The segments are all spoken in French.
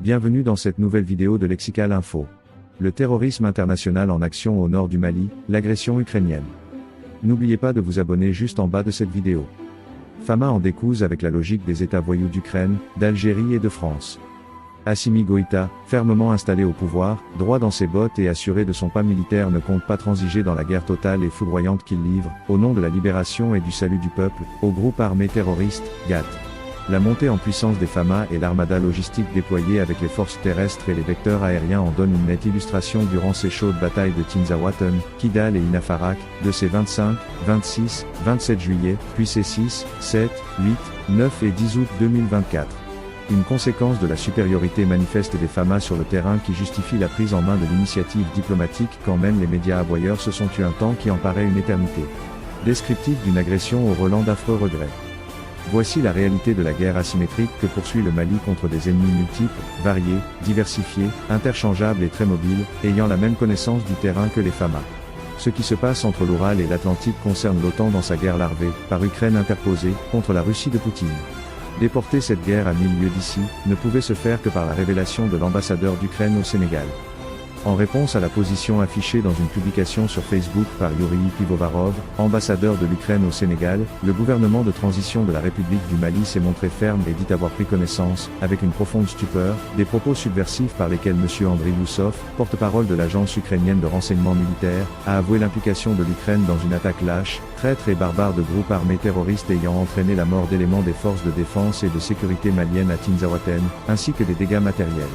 Bienvenue dans cette nouvelle vidéo de Lexical Info. Le terrorisme international en action au nord du Mali, l'agression ukrainienne. N'oubliez pas de vous abonner juste en bas de cette vidéo. Fama en découse avec la logique des États voyous d'Ukraine, d'Algérie et de France. Assimi Goïta, fermement installé au pouvoir, droit dans ses bottes et assuré de son pas militaire, ne compte pas transiger dans la guerre totale et foudroyante qu'il livre, au nom de la libération et du salut du peuple, au groupe armé terroriste, GAT. La montée en puissance des Fama et l'armada logistique déployée avec les forces terrestres et les vecteurs aériens en donnent une nette illustration durant ces chaudes batailles de Tinzaouaten, Kidal et Inafarak, de ces 25, 26, 27 juillet, puis ces 6, 7, 8, 9 et 10 août 2024. Une conséquence de la supériorité manifeste des Fama sur le terrain qui justifie la prise en main de l'initiative diplomatique quand même les médias aboyeurs se sont eu un temps qui en paraît une éternité. Descriptif d'une agression au relent d'affreux regrets. Voici la réalité de la guerre asymétrique que poursuit le Mali contre des ennemis multiples, variés, diversifiés, interchangeables et très mobiles, ayant la même connaissance du terrain que les Fama. Ce qui se passe entre l'Oural et l'Atlantique concerne l'OTAN dans sa guerre larvée, par Ukraine interposée, contre la Russie de Poutine. Déporter cette guerre à 1000 lieues d'ici, ne pouvait se faire que par la révélation de l'ambassadeur d'Ukraine au Sénégal. En réponse à la position affichée dans une publication sur Facebook par Yuri Pivovarov, ambassadeur de l'Ukraine au Sénégal, le gouvernement de transition de la République du Mali s'est montré ferme et dit avoir pris connaissance, avec une profonde stupeur, des propos subversifs par lesquels M. Andriy Youssov, porte-parole de l'agence ukrainienne de renseignement militaire, a avoué l'implication de l'Ukraine dans une attaque lâche, traître et barbare de groupes armés terroristes ayant entraîné la mort d'éléments des forces de défense et de sécurité maliennes à Tinzaouaten, ainsi que des dégâts matériels.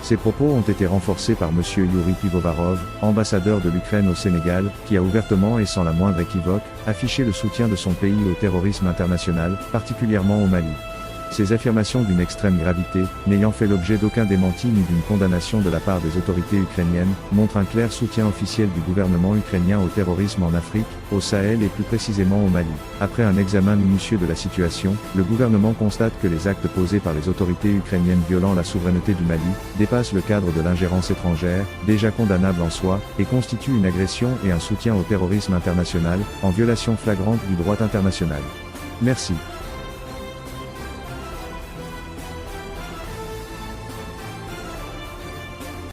Ces propos ont été renforcés par M. Yuri Pivovarov, ambassadeur de l'Ukraine au Sénégal, qui a ouvertement et sans la moindre équivoque, affiché le soutien de son pays au terrorisme international, particulièrement au Mali. Ces affirmations d'une extrême gravité, n'ayant fait l'objet d'aucun démenti ni d'une condamnation de la part des autorités ukrainiennes, montrent un clair soutien officiel du gouvernement ukrainien au terrorisme en Afrique, au Sahel et plus précisément au Mali. Après un examen minutieux de la situation, le gouvernement constate que les actes posés par les autorités ukrainiennes violant la souveraineté du Mali, dépassent le cadre de l'ingérence étrangère, déjà condamnable en soi, et constituent une agression et un soutien au terrorisme international, en violation flagrante du droit international. Merci.